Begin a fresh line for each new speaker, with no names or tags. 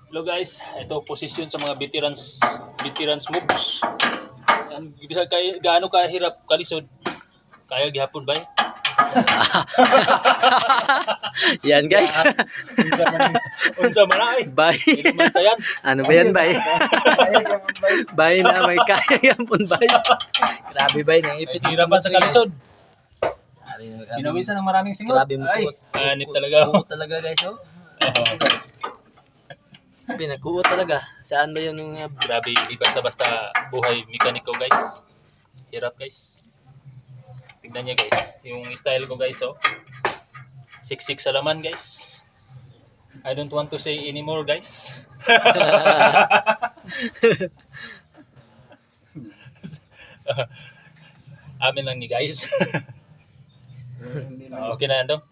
Hello guys, ito posisyon sa mga veterans moves. Bisa kay gaano kahirap kalisod. Kaya gihapon ba?
Yan guys.
Unsa man ay?
Bye.
Tayan.
Ano ba yan, bye? Bye na may kaya yan pun, bye. Grabe, bye. Nangipit.
Hirapan sa kalisod.
Grabe,
Pinawisan ng maraming singot.
grabe mo kuot.
Anit talaga.
Kuot talaga, guys, oh. Guys. Pinakuot talaga. Saan ba yun yung...
Grabe, di basta-basta buhay mekaniko guys. Hirap guys. Tignan niya guys, yung style ko guys, oh. Siksik sa laman guys. I don't want to say anymore guys. Amin lang ni guys. Okay na ando.